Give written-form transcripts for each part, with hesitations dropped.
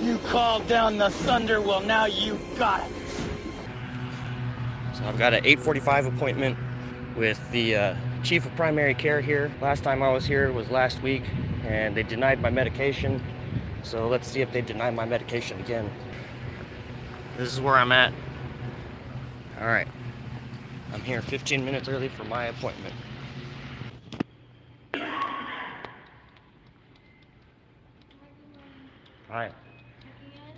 You called down the thunder, well now you got it. So I've got an 8:45 appointment with the chief of primary care here. Last time I was here was last week, and they denied my medication. So let's see if they deny my medication again. This is where I'm at. All right, I'm here 15 minutes early for my appointment. Hi.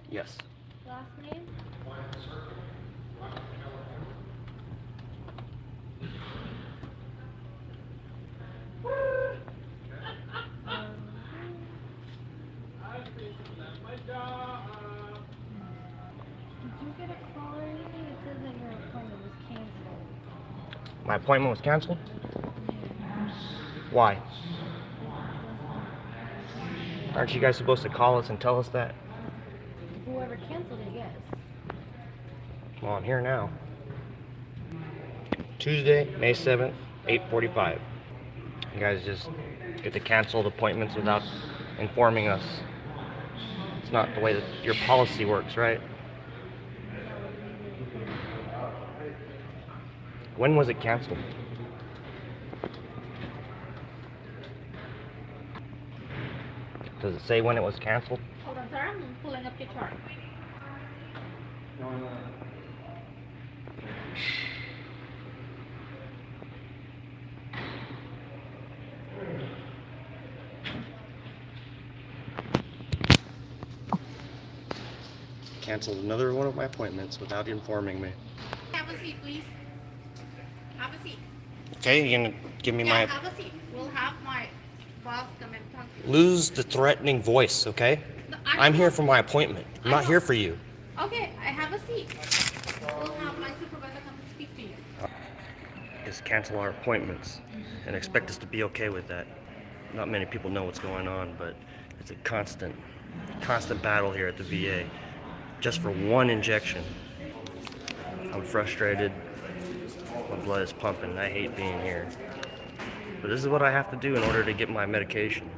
Yes. Last name? Did you get a call or anything? It says that your appointment was canceled. My appointment was canceled? Why? Aren't you guys supposed to call us and tell us that? Whoever canceled it, yes. Well, I'm here now. Tuesday, May 7th, 8:45. You guys just get to cancel the appointments without informing us. It's not the way that your policy works, right? When was it canceled? Does it say when it was canceled? Hold on, sir. I'm pulling up your chart. Canceled another one of my appointments without informing me. Have a seat, please. Have a seat. Okay, you're gonna give me my... Have a seat. We'll have my boss come and talk to you. Lose the threatening voice, okay? No, I'm here for my appointment. I'm not here for you. Okay, I have a seat. We'll have my supervisor come and speak to you. Just cancel our appointments and expect us to be okay with that. Not many people know what's going on, but it's a constant battle here at the VA. Just for one injection. I'm frustrated. My blood is pumping. I hate being here. But this is what I have to do in order to get my medication.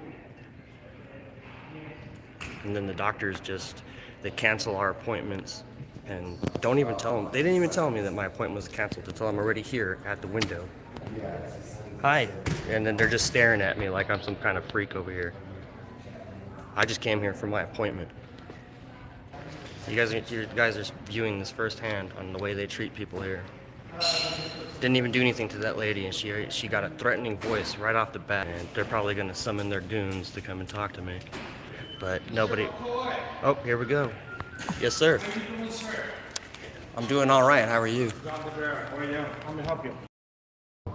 And then the doctors they cancel our appointments and don't even tell them. They didn't even tell me that my appointment was canceled until I'm already here at the window. Hi. And then they're just staring at me like I'm some kind of freak over here. I just came here for my appointment. You guys are viewing this firsthand on the way they treat people here. Didn't even do anything to that lady, and she got a threatening voice right off the bat. And they're probably going to summon their goons to come and talk to me. But nobody... Oh, here we go. Yes, sir. How are you doing, sir? I'm doing all right. How are you? Dr. Bear, how are you? How may I help you?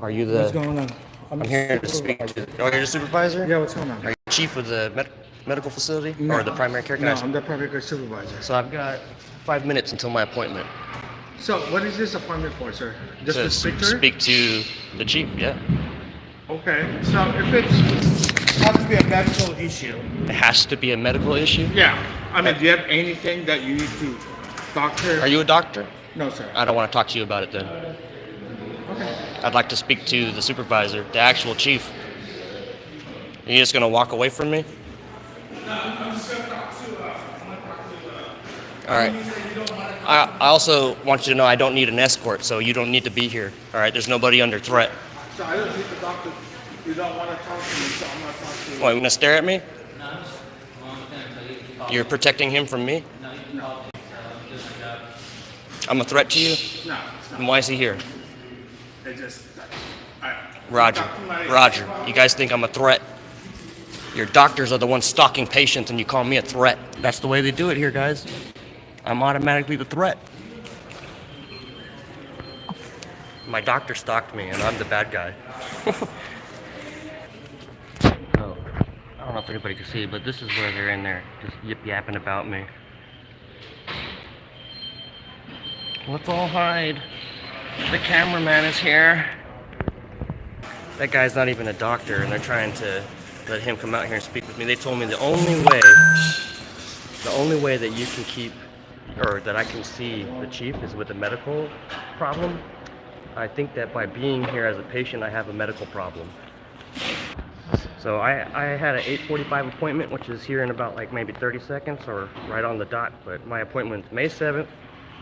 Are you the... What's going on? I'm here to speak to... Oh, you're the supervisor? Yeah, what's going on? Are you chief of the medical facility? No. Or the primary care? No, I'm the primary care supervisor. So I've got 5 minutes until my appointment. So, what is this appointment for, sir? Just to speak to her? Speak to the chief, yeah. Okay, so if it has to be a medical issue. It has to be a medical issue? Yeah. I mean, do you have anything that you need to doctor? Are you a doctor? No, sir. I don't want to talk to you about it then. Okay. I'd like to speak to the supervisor, the actual chief. Are you just going to walk away from me? No, I'm just going to talk to All right. I also want you to know I don't need an escort, so you don't need to be here. All right, there's nobody under threat. So I don't need the doctor. You don't want to talk to me, so I'm going to talk to you. What, you going to stare at me? You're protecting him from me? No. I'm a threat to you? No, it's not. And why is he here? It just... All right. Roger. Roger. You guys think I'm a threat? Your doctors are the ones stalking patients and you call me a threat. That's the way they do it here, guys. I'm automatically the threat. My doctor stalked me and I'm the bad guy. Oh, I don't know if anybody can see, but this is where they're in there, just yip-yapping about me. Let's all hide. The cameraman is here. That guy's not even a doctor and they're trying to let him come out here and speak with me. They told me the only way that you can keep, or that I can see the chief is with a medical problem. I think that by being here as a patient, I have a medical problem. So I had an 8:45 appointment, which is here in about like maybe 30 seconds or right on the dot. But my appointment's May 7th,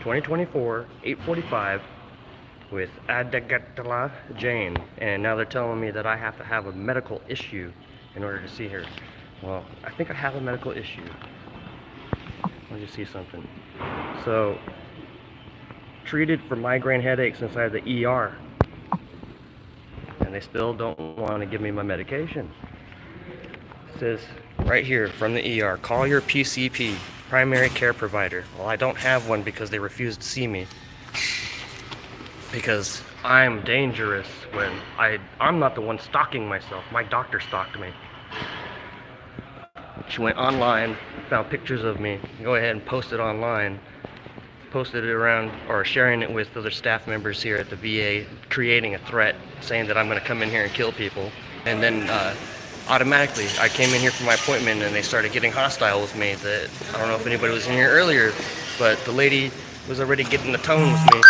2024, 8:45 with Adegatala Jane. And now they're telling me that I have to have a medical issue in order to see her. Well, I think I have a medical issue. Let me see something. So, treated for migraine headaches inside the ER. And they still don't want to give me my medication. It says right here from the ER, call your PCP, primary care provider. Well, I don't have one because they refuse to see me. Because I'm dangerous when I'm not the one stalking myself. My doctor stalked me. She went online, found pictures of me, go ahead and post it online, posted it around or sharing it with other staff members here at the VA, creating a threat, saying that I'm going to come in here and kill people. And then automatically I came in here for my appointment and they started getting hostile with me. That I don't know if anybody was in here earlier, but the lady was already getting the tone with me.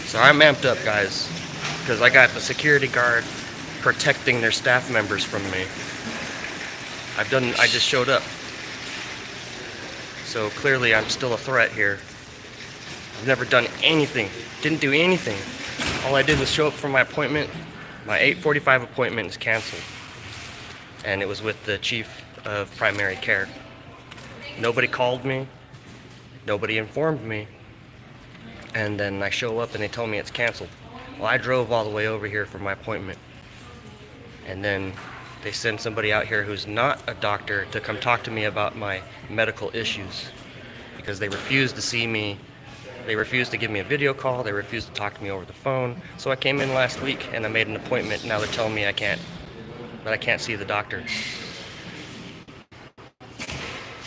So I'm amped up, guys, because I got the security guard protecting their staff members from me. I just showed up. So clearly I'm still a threat here. I've never done anything, didn't do anything. All I did was show up for my appointment. My 8:45 appointment is canceled. And it was with the chief of primary care. Nobody called me, nobody informed me. And then I show up and they told me it's canceled. Well, I drove all the way over here for my appointment. And then they send somebody out here who's not a doctor to come talk to me about my medical issues. Because they refused to see me. They refused to give me a video call. They refused to talk to me over the phone. So I came in last week and I made an appointment. Now they're telling me I can't see the doctor.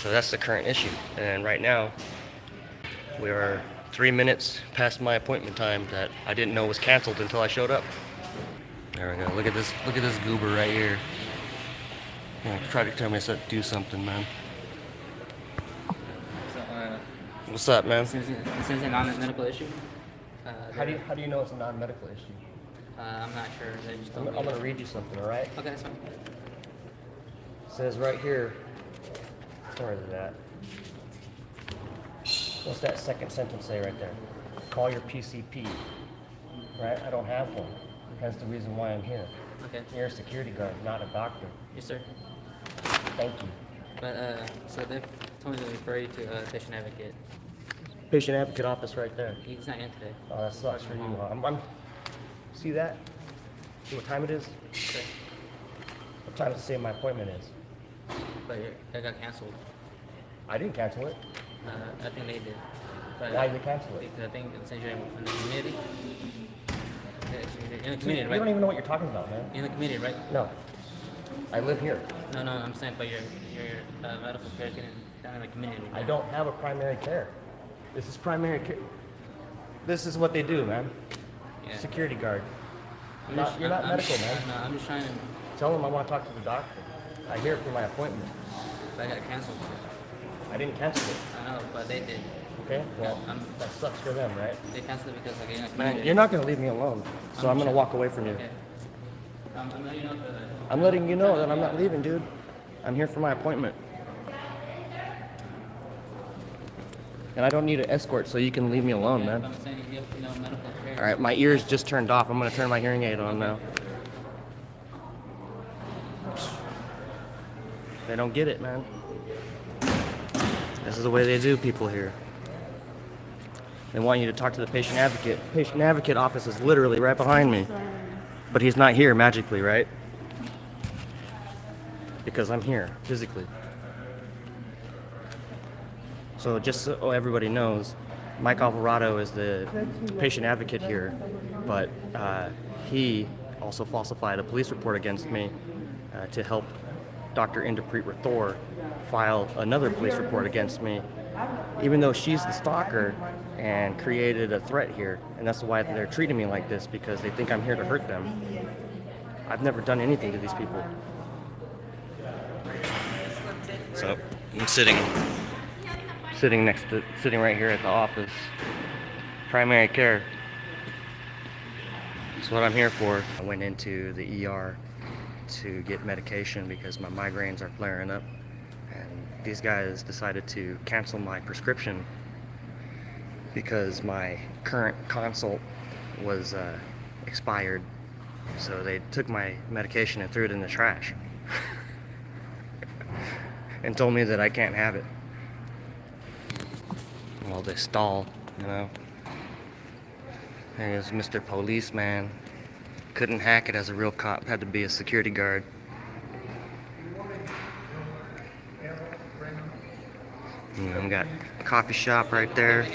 So that's the current issue. And right now, we are 3 minutes past my appointment time that I didn't know was canceled until I showed up. There we go. Look at this goober right here. Yeah, try to tell me to do something, man. So, What's up, man? since it's a non-medical issue, How do you know it's a non-medical issue? I'm not sure. They just I'm told me. gonna read you something, all right? Okay, that's fine. It says right here. Where is that? What's that second sentence say right there? Call your PCP. Right? I don't have one. That's the reason why I'm here. Okay. You're a security guard, not a doctor. Yes, sir. Thank you. But so they told me to refer you to a patient advocate. Patient advocate office right there. He's not in today. Oh, that sucks for you. Huh? See that? See what time it is? Okay. What time does it say my appointment is? But it got canceled. I didn't cancel it. I think they did. But, Why did they cancel it? Because I think it's in the community. In the See, community, you right? don't even know what you're talking about, man. In the community, right? No. I live here. No, I'm saying, but your medical care is getting down in the community. I don't have a primary care. This is primary care. This is what they do, man. Yeah. Security guard. I'm You're not medical, man. No, I'm just trying to. Tell them I want to talk to the doctor. I here for my appointment. But I got canceled. I didn't cancel it. I know, but they did. Okay? Well, I'm- that sucks for them, right? They canceled it because like in the Man, community. you're not going to leave me alone. So I'm going to walk away from you. Okay. I'm letting you know for that. I'm letting you know that I'm not leaving, dude. I'm here for my appointment. And I don't need an escort, so you can leave me alone, man. I'm saying you have to know medical care. All right, my ears just turned off. I'm going to turn my hearing aid on now. They don't get it, man. This is the way they do people here. They want you to talk to the patient advocate. Patient advocate office is literally right behind me. But he's not here magically, right? Because I'm here physically. So just so everybody knows, Mike Alvarado is the patient advocate here, but he also falsified a police report against me to help Dr. Inderpreet Rathore file another police report against me, even though she's the stalker and created a threat here. And that's why they're treating me like this, because they think I'm here to hurt them. I've never done anything to these people. So I'm sitting right here at the office, primary care. So That's what I'm here for. I went into the ER to get medication because my migraines are flaring up. And these guys decided to cancel my prescription because my current consult was expired. So they took my medication and threw it in the trash and told me that I can't have it. Well, they stall, you know. There's Mr. Policeman. Couldn't hack it as a real cop, had to be a security guard. And we got a coffee shop right there.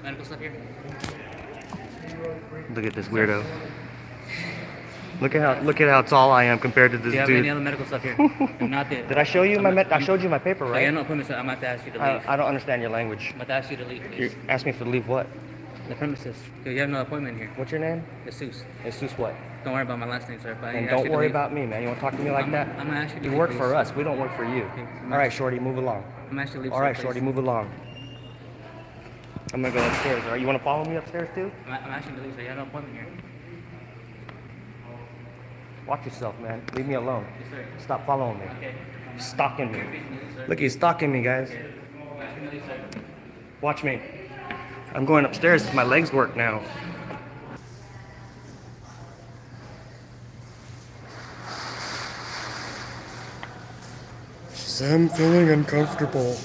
Medical stuff here? Look at this weirdo. Look at how tall I am compared to this Do you have dude. any other medical stuff here? If not, Did I show you I showed you my paper, I right? got no appointment, so I'm about to ask you to leave. I don't understand your language. I'm about to ask you to leave, You please. asked me for to leave what? The premises. You have no appointment here. What's your name? Jesus. Jesus what? Don't worry about my last name, sir. But I And asked don't you to worry leave. about me, man. You want to talk to me like that? I'm gonna ask you to You leave, work please. for us. We don't work for you. Okay, All right, shorty, move along. I'm asking you to leave, All sir, right, please. shorty, move along. I'm gonna go upstairs. All right, you want to follow me upstairs too? I'm asking you to leave, sir. You have no appointment here. Watch yourself, man. Leave me alone. Yes, sir. Stop following me. Okay. Stalking me. Sir. Look, he's stalking me, guys. I'm asking you to leave, sir. Watch me. I'm going upstairs. My legs work now. I'm feeling uncomfortable.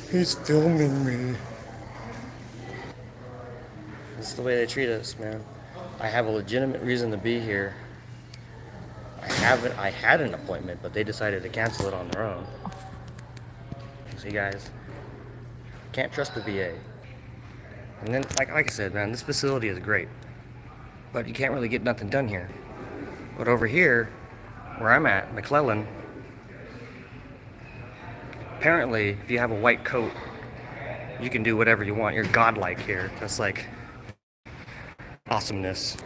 He's filming me. This is the way they treat us, man. I have a legitimate reason to be here. I had an appointment, but they decided to cancel it on their own. See, guys, can't trust the VA. And then, like I said, man, this facility is great, but you can't really get nothing done here. But over here, where I'm at, McClellan, apparently, if you have a white coat, you can do whatever you want. You're godlike here. That's like awesomeness.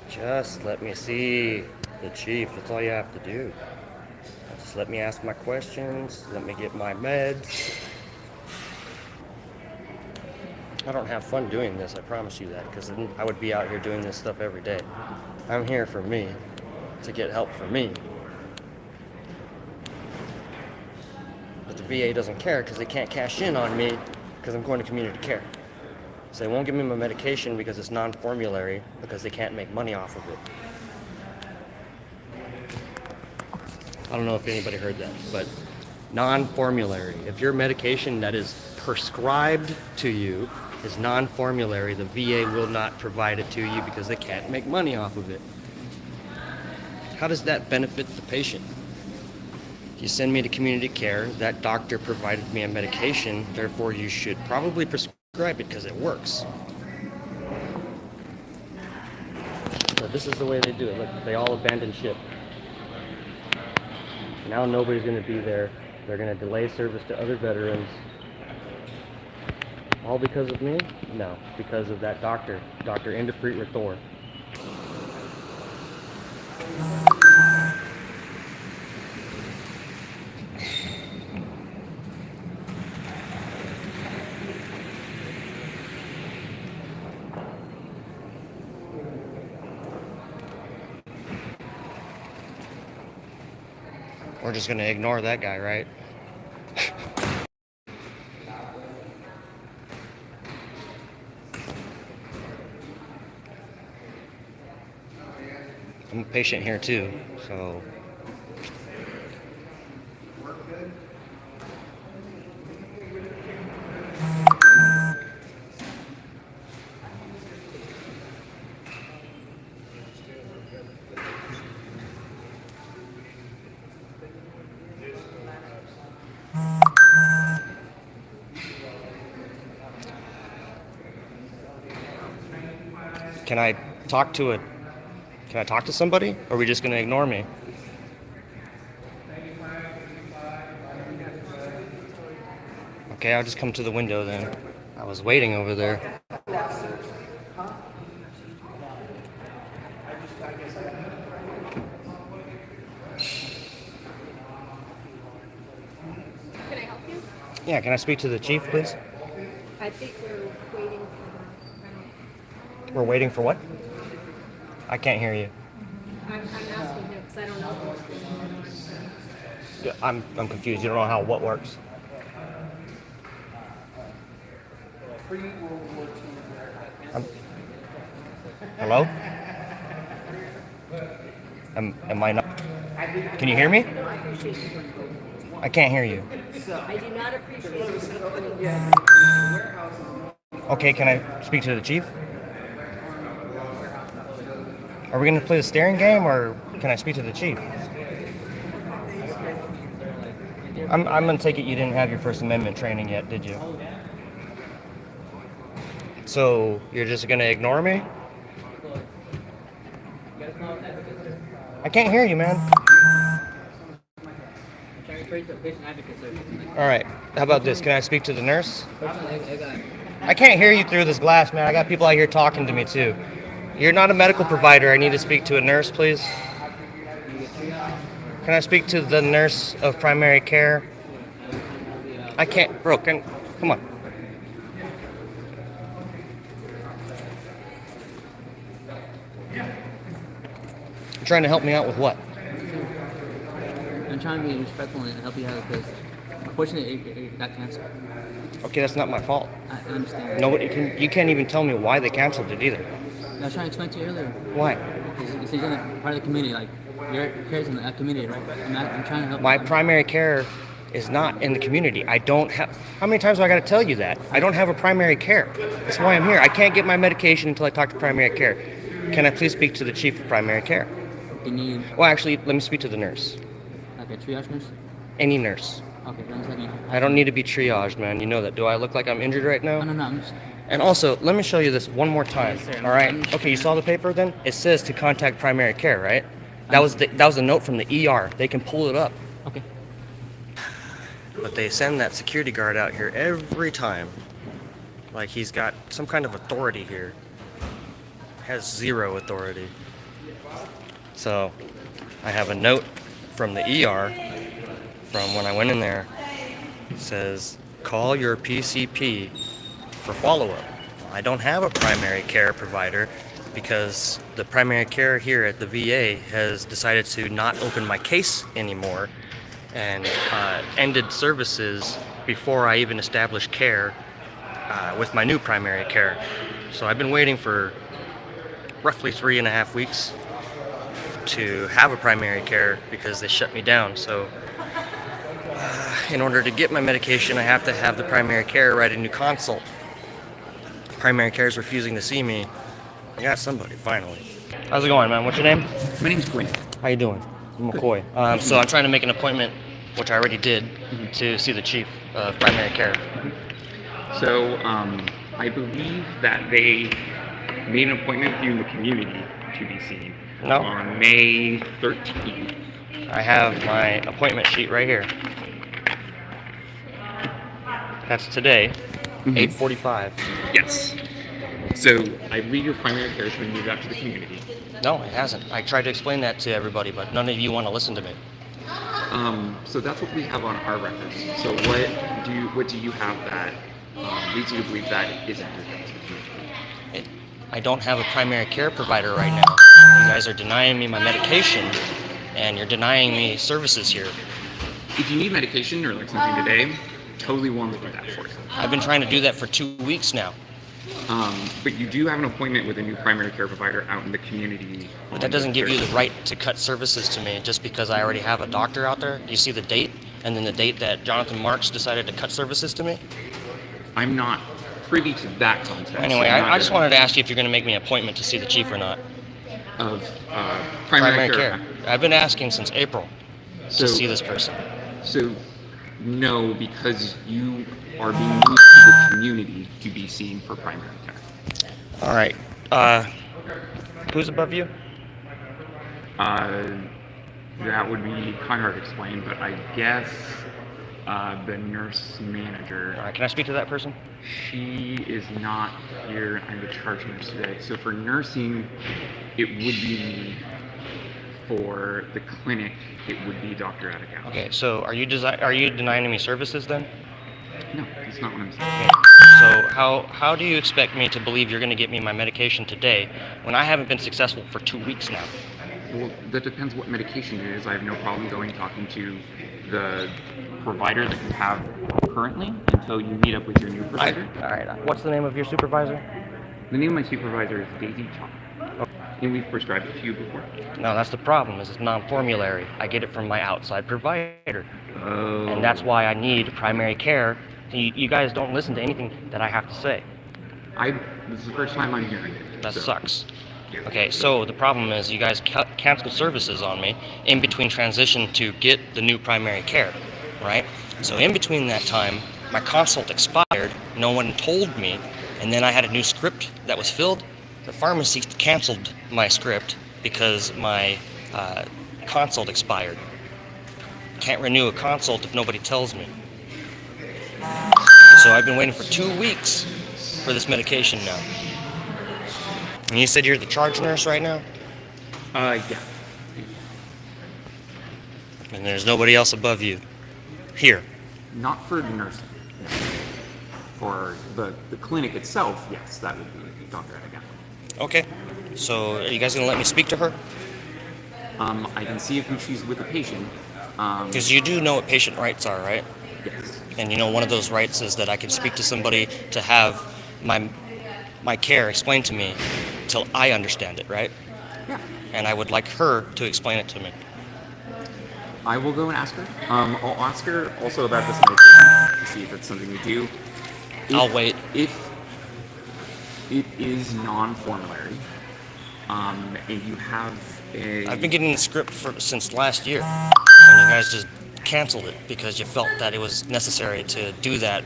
Just let me see the chief. That's all you have to do. Just let me ask my questions. Let me get my meds. I don't have fun doing this, I promise you that, because I would be out here doing this stuff every day. I'm here for me, to get help for me. But the VA doesn't care because they can't cash in on me because I'm going to community care. So they won't give me my medication because it's non-formulary because they can't make money off of it. I don't know if anybody heard that, but non-formulary. If your medication that is prescribed to you is non-formulary, the VA will not provide it to you because they can't make money off of it. How does that benefit the patient? You send me to community care, that doctor provided me a medication, therefore you should probably prescribe it because it works. So this is the way they do it. Look, they all abandon ship. Now nobody's going to be there. They're going to delay service to other veterans. All because of me? No, because of that doctor, Dr. Indeprit Rathor. We're just gonna ignore that guy, right? I'm a patient here too, so. Can I talk to somebody? Or are we just gonna ignore me? Okay, I'll just come to the window then. I was waiting over there. Can I help you? Yeah, can I speak to the chief, please? I think we're waiting for We're waiting for what? I can't hear you. I'm asking him because I don't know what's going on. Yeah, I'm confused. You don't know how what works. Hello? Am I not? Can you hear me? I can't hear you. I do not appreciate it. Okay, can I speak to the chief? Are we gonna play the staring game, or can I speak to the chief? I'm gonna take it you didn't have your First Amendment training yet, did you? So you're just gonna ignore me? I can't hear you, man. All right. How about this? Can I speak to the nurse? I can't hear you through this glass, man. I got people out here talking to me too. You're not a medical provider. I need to speak to a nurse, please. Can I speak to the nurse of primary care? I can't, bro. Come on. You're trying to help me out with what? I'm trying to be respectful and help you out because unfortunately it got canceled. Okay, that's not my fault. I understand. Nobody can. You can't even tell me why they canceled it either. I was trying to explain to you earlier. Why? It's in part of the community, like your care's in that community, right? I'm trying to help. My primary care is not in the community. I don't have. How many times do I got to tell you that? I don't have a primary care. That's why I'm here. I can't get my medication until I talk to primary care. Can I please speak to the chief of primary care? You need Well, actually, let me speak to the nurse. like a triage nurse? Any nurse. Okay, one second. I don't need to be triaged, man. You know that. Do I look like I'm injured right now? No, I'm just. And also, let me show you this one more time. Yes, sir. All right. Okay, you saw the paper then? It says to contact primary care, right? That was a note from the ER. They can pull it up. Okay. But they send that security guard out here every time. Like he's got some kind of authority here. Has zero authority. So I have a note from the ER from when I went in there. It says, call your PCP for follow-up. I don't have a primary care provider because the primary care here at the VA has decided to not open my case anymore and ended services before I even established care with my new primary care. So I've been waiting for roughly 3.5 weeks to have a primary care because they shut me down. So in order to get my medication, I have to have the primary care write a new consult. Primary care is refusing to see me. I got somebody, finally. How's it going, man? What's your name? My name's Quinn. How you doing? I'm McCoy. So I'm trying to make an appointment, which I already did, to see the chief of primary care. So I believe that they made an appointment with you in the community to be seen No. on May 13th. I have my appointment sheet right here. That's today, 8:45. Yes. So I believe your primary care has been moved out to the community. No, it hasn't. I tried to explain that to everybody, but none of you want to listen to me. So that's what we have on our records. So what do you have that leads you to believe that isn't moved out to the community? I don't have a primary care provider right now. You guys are denying me my medication, and you're denying me services here. If you need medication or like something today, totally willing to do that for you. I've been trying to do that for 2 weeks now. But you do have an appointment with a new primary care provider out in the community. But that doesn't give you the right to cut services to me just because I already have a doctor out there. You see the date, and then the date that Jonathan Marks decided to cut services to me? I'm not privy to that context. Anyway, I just wanted to ask you if you're going to make me an appointment to see the chief or not. Of primary care. I've been asking since April So- to see this person. So, no, because you are being moved to the community to be seen for primary care. All right. Who's above you? That would be kind of hard to explain, but I guess the nurse manager. All right. Can I speak to that person? She is not here. I'm the charge nurse today. So for nursing, it would be me. For the clinic, it would be Dr. Attica. Okay. So are you denying me services then? No, that's not what I'm saying. Okay. So how do you expect me to believe you're going to get me my medication today when I haven't been successful for 2 weeks now? Well, that depends what medication it is. I have no problem going talking to the provider that you have currently until you meet up with your new provider. All right. What's the name of your supervisor? The name of my supervisor is Daisy Chop. And we've prescribed it to you before. No, that's the problem. Is it's non-formulary. I get it from my outside provider, Oh. and that's why I need primary care. You guys don't listen to anything that I have to say. This is the first time I'm hearing it. That so. sucks. Okay, so the problem is you guys cancel services on me in between transition to get the new primary care, right? So in between that time, my consult expired. No one told me, and then I had a new script that was filled. The pharmacy canceled my script because my consult expired. Can't renew a consult if nobody tells me. So I've been waiting for 2 weeks for this medication now. And you said you're the charge nurse right now? Yeah. And there's nobody else above you. Here. Not for nursing. For the clinic itself, yes, that would be Dr. Again. Okay. So are you guys gonna let me speak to her? I can see if she's with a patient. Because you do know what patient rights are, right? Yes. And you know one of those rights is that I can speak to somebody to have my care explained to me till I understand it, right? Yeah. And I would like her to explain it to me. I will go and ask her. I'll ask her also about this medication to see if it's something to do. I'll wait. If it is non-formulary, and you have a... I've been getting the script since last year, and you guys just canceled it because you felt that it was necessary to do that.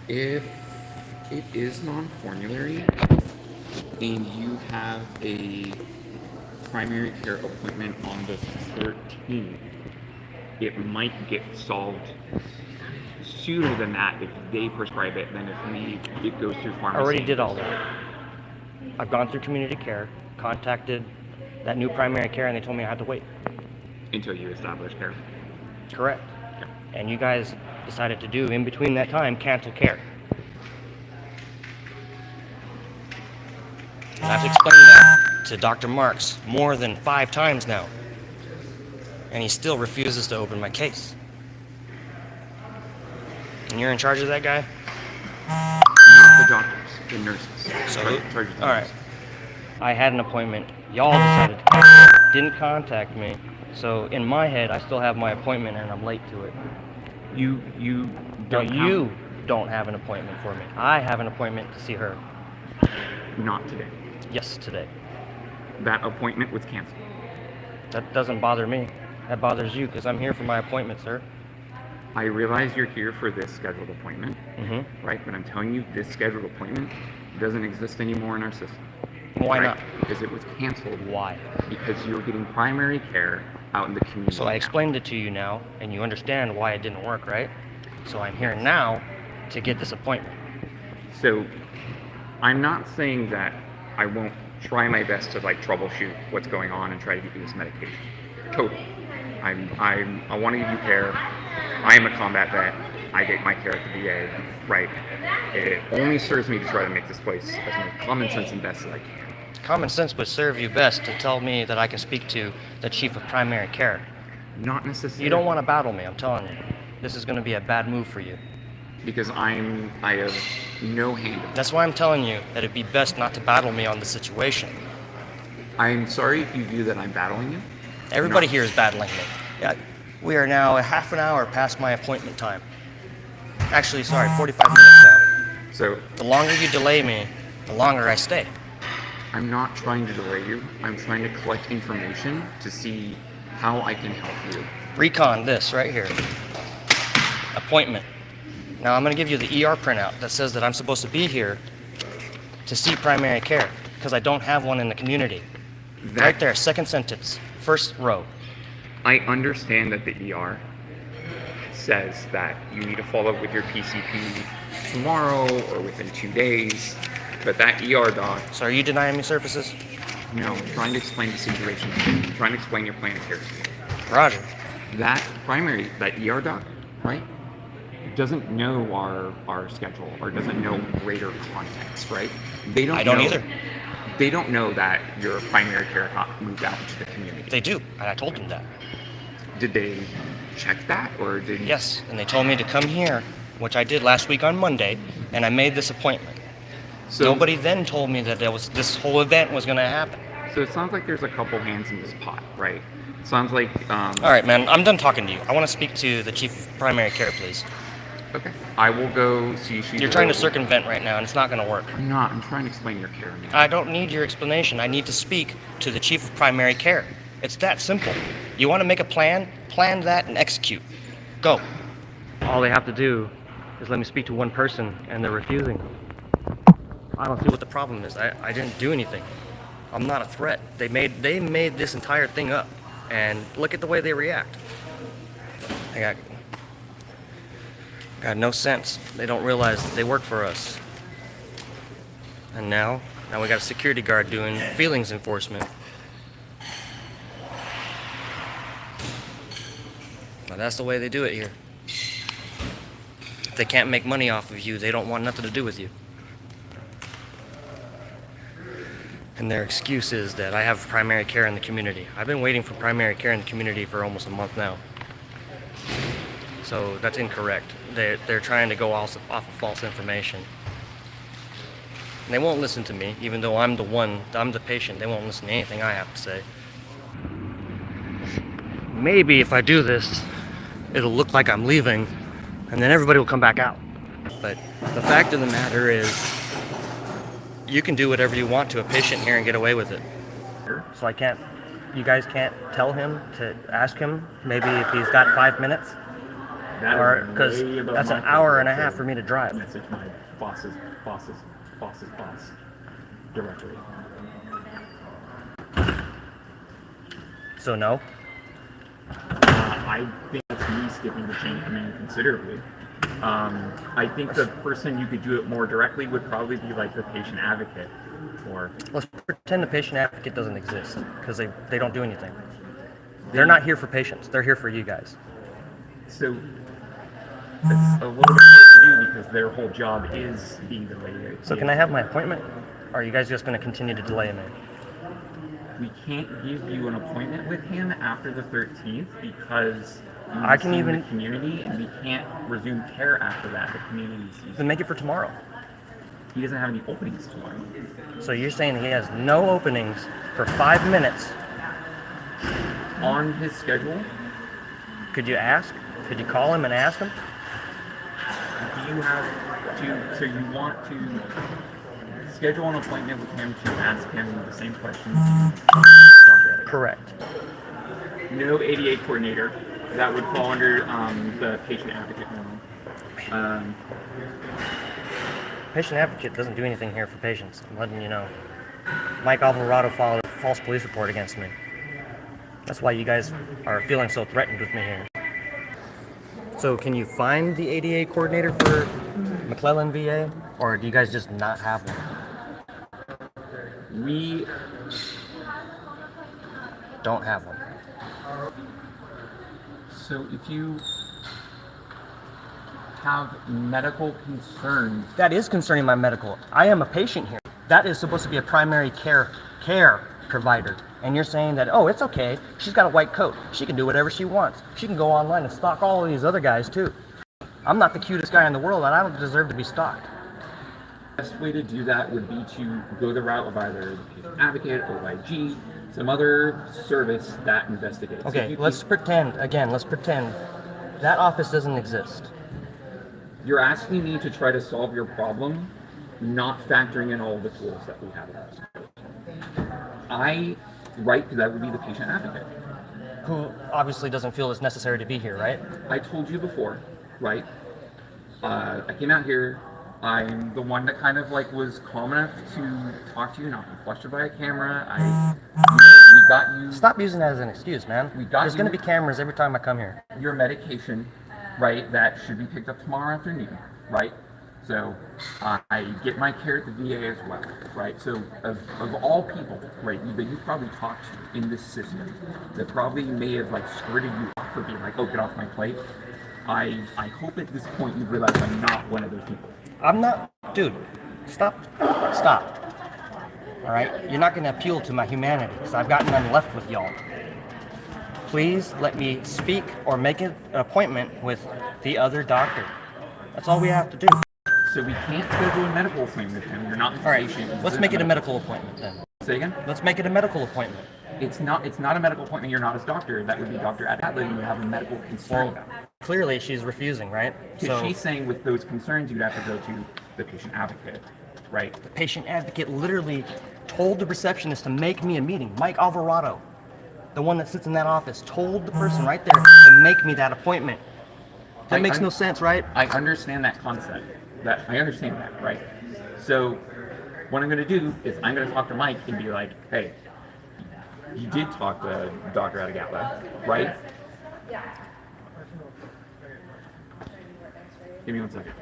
If it is non-formulary, and you have a primary care appointment on the 13th, it might get solved sooner than that if they prescribe it than if it goes through pharmacy. I already did all that. I've gone through community care, contacted that new primary care, and they told me I had to wait. Until you establish care. Correct. Yeah. And you guys decided to do, in between that time, cancel care. And I've explained that to Dr. Marks more than 5 times now. And he still refuses to open my case. And you're in charge of that guy? Not the doctors, the nurses. So, Charge of the all right. nurses. I had an appointment. Y'all decided to cancel it. Didn't contact me. So in my head, I still have my appointment and I'm late to it. You No, don't you don't have an appointment for me. I have an appointment to see her. Not today. Yes, today. That appointment was canceled. That doesn't bother me. That bothers you because I'm here for my appointment, sir. I realize you're here for this scheduled appointment, Mm-hmm. right? But I'm telling you, this scheduled appointment doesn't exist anymore in our system. Why right? not? Because it was canceled. Why? Because you're getting primary care out in the community. So I now. explained it to you now, and you understand why it didn't work, right? So I'm here now to get this appointment. So I'm not saying that I won't try my best to like troubleshoot what's going on and try to get you this medication. Totally. I want to give you care. I am a combat vet. I get my care at the VA, right? It only serves me to try to make this place as much common sense and best as I can. Common sense would serve you best to tell me that I can speak to the chief of primary care. Not necessarily. You don't want to battle me, I'm telling you. This is going to be a bad move for you. Because I have no hand in it. That's why I'm telling you that it'd be best not to battle me on the situation. I'm sorry if you view that I'm battling you. Everybody No. here is battling me. Yeah, we are now a half an hour past my appointment time. Actually, sorry, 45 minutes now. So The longer you delay me, the longer I stay. I'm not trying to delay you. I'm trying to collect information to see how I can help you. Recon this right here. Appointment. Now I'm going to give you the ER printout that says that I'm supposed to be here to see primary care because I don't have one in the community. Right there, second sentence, first row. I understand that the ER says that you need to follow up with your PCP tomorrow or within 2 days, but that ER doc, So are you denying me services? no, I'm trying to explain the situation. I'm trying to explain your plan of care to you. Roger. That ER doc right? Doesn't know our schedule or doesn't know greater context, right? They don't. I don't know, either. They don't know that your primary care got moved out into the community. They do, and I told them that. Did they check that, or did? Yes, and they told me to come here, which I did last week on Monday, and I made this appointment. So, Nobody then told me that this whole event was going to happen. So it sounds like there's a couple hands in this pot, right? Sounds like. All right, man, I'm done talking to you. I want to speak to the chief of primary care, please. Okay. I will go see. You're trying to circumvent right now, and it's not going to work. I'm not. I'm trying to explain your care needs. I don't need your explanation. I need to speak to the chief of primary care. It's that simple. You want to make a plan that and execute. Go. All they have to do is let me speak to one person, and they're refusing. I don't see what the problem is. I didn't do anything. I'm not a threat. They made this entire thing up, and look at the way they react. I got no sense. They don't realize that they work for us. And now we got a security guard doing feelings enforcement. Now that's the way they do it here. If they can't make money off of you, they don't want nothing to do with you. And their excuse is that I have primary care in the community. I've been waiting for primary care in the community for almost a month now. So that's incorrect. They're trying to go off of false information. And they won't listen to me, even though I'm the patient. They won't listen to anything I have to say. Maybe if I do this, it'll look like I'm leaving, and then everybody will come back out. But the fact of the matter is, you can do whatever you want to a patient here and get away with it. So you guys can't tell him to ask him maybe if he's got 5 minutes? Or because that's an hour and a half for me to drive. Message my boss's boss directly. So no? I think that's me skipping the chain of command considerably. I think the person you could do it more directly would probably be like the patient advocate, or Let's pretend the patient advocate doesn't exist, because they don't do anything. They're not here for patients. They're here for you guys. so it's a little bit hard to do because their whole job is being delayed. So can I have my appointment? Or are you guys just going to continue to delay me? We can't give you an appointment with him after the 13th because I can even the community, and we can't resume care after that. The community sees. then make it for tomorrow. He doesn't have any openings tomorrow. So you're saying he has no openings for 5 minutes? On his schedule, Could you ask? Could you call him and ask him? do you have to? So you want to schedule an appointment with him to ask him the same questions? Correct. No ADA coordinator. That would fall under the patient advocate norm. Patient advocate doesn't do anything here for patients. I'm letting you know. Mike Alvarado filed a false police report against me. That's why you guys are feeling so threatened with me here. So can you find the ADA coordinator for McClellan VA? Or do you guys just not have one? We Don't have one. So if you have medical concerns, That is concerning my medical. I am a patient here. That is supposed to be a primary care provider. And you're saying that, oh, it's okay. She's got a white coat. She can do whatever she wants. She can go online and stalk all of these other guys too. I'm not the cutest guy in the world, and I don't deserve to be stalked. the best way to do that would be to go the route of either the patient advocate, OIG, some other service that investigates. So Okay, if let's pretend that office doesn't exist. You're asking me to try to solve your problem, not factoring in all the tools that we have at our disposal. Because that would be the patient advocate. Who obviously doesn't feel it's necessary to be here, right? I told you before, right? I came out here. I'm the one that kind of like was calm enough to talk to you, not be flustered by a camera. We got you. Stop using that as an excuse, man. There's going to be cameras every time I come here. Your medication, right? That should be picked up tomorrow afternoon, right? So I get my care at the VA as well, right? So of all people, right, that you've probably talked to in this system, that probably may have like skirted you off for being like, oh, get off my plate. I hope at this point you realize I'm not one of those people. I'm not, dude. Stop. All right, you're not gonna appeal to my humanity because I've got none left with y'all. Please let me speak or make an appointment with the other doctor. That's all we have to do. So we can't schedule a medical appointment with him. You're not the All right, patient. let's make it a medical appointment then. Say again? Let's make it a medical appointment. It's not a medical appointment. You're not his doctor. That would be Dr. Adler. You have a medical concern about. Clearly, she's refusing, right? Because she's saying with those concerns, you'd have to go to the patient advocate, right? The patient advocate literally told the receptionist to make me a meeting. Mike Alvarado, the one that sits in that office, told the person right there to make me that appointment. That makes no sense, right? I understand that concept. I understand that, right? So what I'm going to do is I'm going to talk to Mike and be like, hey, you did talk to Dr. Adegatla, right? Give me 1 second.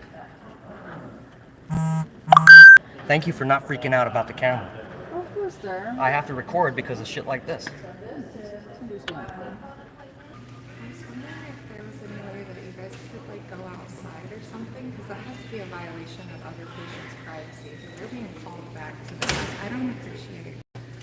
Thank you for not freaking out about the camera. Of course, sir. I have to record because of shit like this. I was wondering if there was any way that you guys could like go outside or something, because that has to be a violation of other patients' privacy, because they're being called back to the I don't appreciate it.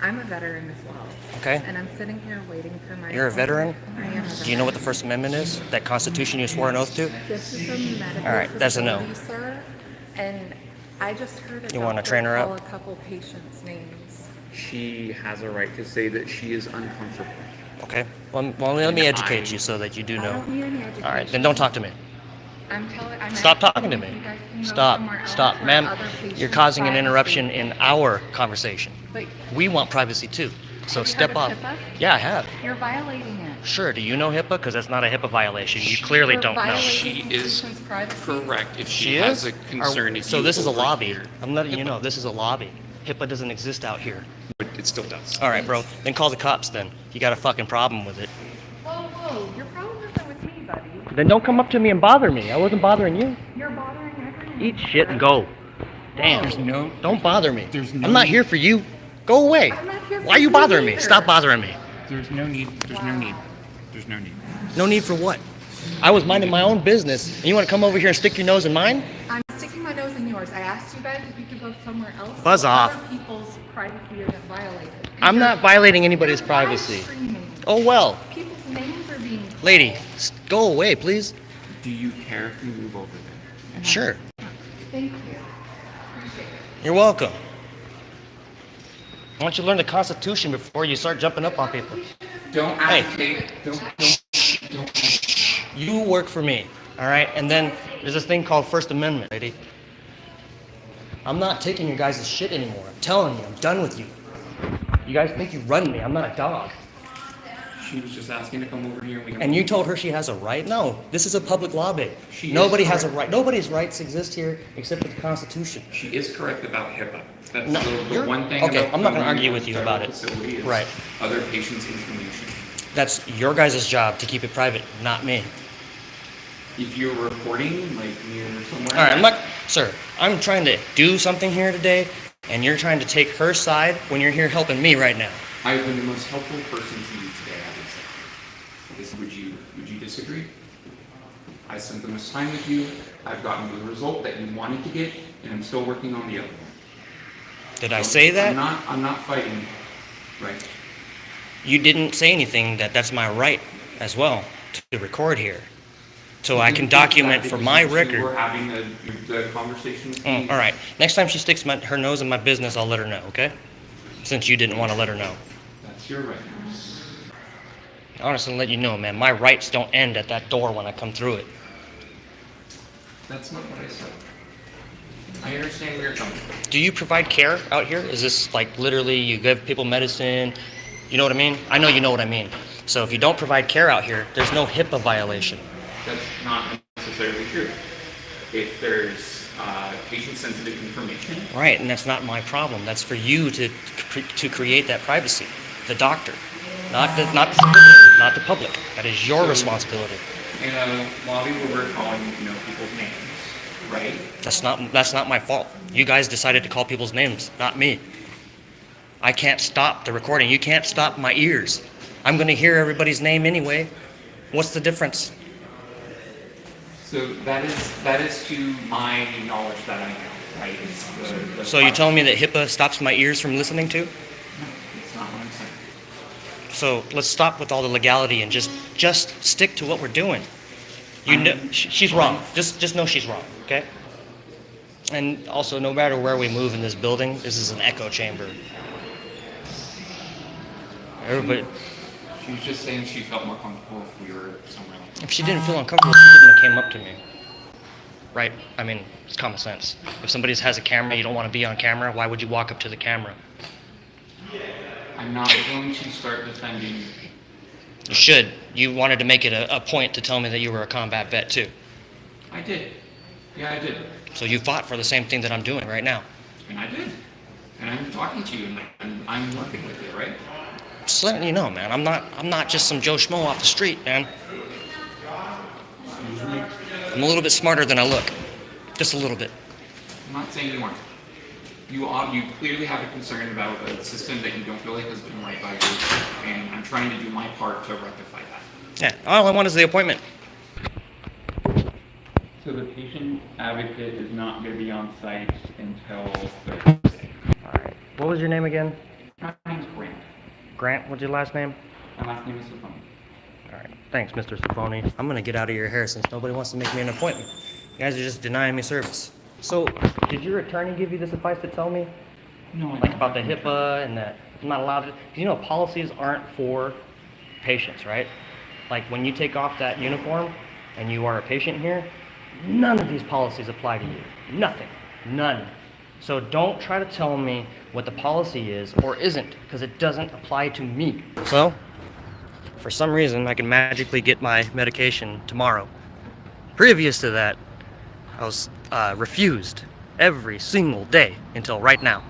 I'm a veteran as well. Okay. And I'm sitting here waiting for my You're a veteran? I am a veteran. Do you know what the First Amendment is? That Constitution you swore an oath to? This is a medical All right, that's a no. facility, sir, and I just heard a You wanna doctor train her up? call a couple patients' names. She has a right to say that she is uncomfortable. Okay. Well, let me educate you so that you do I know. don't need any education. All right, then don't talk to me. I'm Stop asking talking to if me. you guys can go Stop. somewhere else Stop. where Ma'am, other you're patients' causing an privacy- interruption in our conversation. But We want privacy too. So Have you step heard off. of HIPAA? Yeah, I have. you're violating it. Sure. Do you know HIPAA? Because that's not a HIPAA violation. You clearly You're don't know. violating She is patients' privacy. Correct. If She she has is? a concern, if So you this is a lobby. overhear- I'm letting you know this is a lobby. HIPAA doesn't exist out here. But it still does. All right, bro. Then call the cops then. You got a fucking problem with it. Whoa, your problem isn't with me, buddy. Then don't come up to me and bother me. I wasn't bothering you. You're bothering everyone. Eat shit and go. Damn. There's no. Don't bother me. There's no I'm not need- here for you. Go away. I'm not here for Why are you you bothering me? either. Stop bothering me. There's no need. There's no need. There's no need. No need for what? I was minding my own business, and you want to come over here and stick your nose in mine? I'm sticking my nose in yours. I asked you guys if you could go somewhere else. Buzz where off. Other people's privacy isn't violated. And I'm you're- not violating anybody's you're privacy. live streaming. Oh well. People's names are being. Lady, go away, please. Do you care if we move over there? Sure. Thank you. Appreciate it. You're welcome. Why don't you learn the Constitution before you start jumping up on people? Don't Hey. advocate. Don't. You work for me, all right? And then there's this thing called First Amendment, lady. I'm not taking your guys' shit anymore. I'm telling you, I'm done with you. You guys think you run me. I'm not a dog. She was just asking to come over here and we can. And you told her she has a right? No, this is a public lobby. She is Nobody has a correct. right. Nobody's rights exist here except for the Constitution. She is correct about HIPAA. That's No, the you're- one thing. okay, about I'm not gonna going argue in with you federal about it. facility is Right. Other patients' information. That's your guys' job to keep it private, not me. If you're reporting, like near somewhere. All right, I'm not, sir, I'm trying to do something here today, and you're trying to take her side when you're here helping me right now. I've been the most helpful person to you today, I would say. Would you disagree? I spent the most time with you. I've gotten the result that you wanted to get, and I'm still working on the other one. Did I So say that? I'm not fighting, right? You didn't say anything that that's my right as well to record here. So I can document for my We're record. having the conversation with me. All right, next time she sticks her nose in my business, I'll let her know, okay? Since you didn't want to let her know. That's your right. Honestly, let you know, man, my rights don't end at that door when I come through it. That's not what I said. I understand where you're coming from. Do you provide care out here? Is this like literally you give people medicine? You know what I mean? I know you know what I mean. So if you don't provide care out here, there's no HIPAA violation. That's not necessarily true. If there's patient-sensitive information, Right, and that's not my problem. That's for you to create that privacy. The doctor, not the civilian, not the public. That is your So- responsibility. in a lobby where we're calling, people's names, right? That's not my fault. You guys decided to call people's names, not me. I can't stop the recording. You can't stop my ears. I'm going to hear everybody's name anyway. What's the difference? So that is to my knowledge that I know, right? It's the So you're telling me that HIPAA stops my ears from listening to? No, it's not what I'm saying. So let's stop with all the legality and just stick to what we're doing. You know, she's wrong. Just know she's wrong, okay? And also, no matter where we move in this building, this is an echo chamber. Everybody, She was just saying she felt more comfortable if we were somewhere else. if she didn't feel uncomfortable, she wouldn't have came up to me. Right? I mean, it's common sense. If somebody has a camera, you don't want to be on camera, why would you walk up to the camera? I'm not going to start defending. You should. You wanted to make it a point to tell me that you were a combat vet, too. I did. Yeah, I did. So you fought for the same thing that I'm doing right now. And I did. And I'm talking to you, and I'm working with you, right? Just letting you know, man. I'm not just some Joe Schmo off the street, man. Excuse me. I'm a little bit smarter than I look. Just a little bit. I'm not saying you aren't. You clearly have a concern about a system that you don't feel like has been right by you, and I'm trying to do my part to rectify that. Yeah, all I want is the appointment. So the patient advocate is not going to be on site until Thursday. All right. What was your name again? My name's Grant. Grant, what's your last name? My last name is Safon. All right. Thanks, Mr. Safoni. I'm going to get out of your hair since nobody wants to make me an appointment. You guys are just denying me service. So, did your attorney give you this advice to tell me? No, I Like don't. about the HIPAA and that I'm not allowed to... You know, policies aren't for patients, right? Like when you take off that uniform and you are a patient here, none of these policies apply to you. Nothing. None. So don't try to tell me what the policy is or isn't, because it doesn't apply to me. So, for some reason, I can magically get my medication tomorrow. Previous to that, I was refused every single day until right now.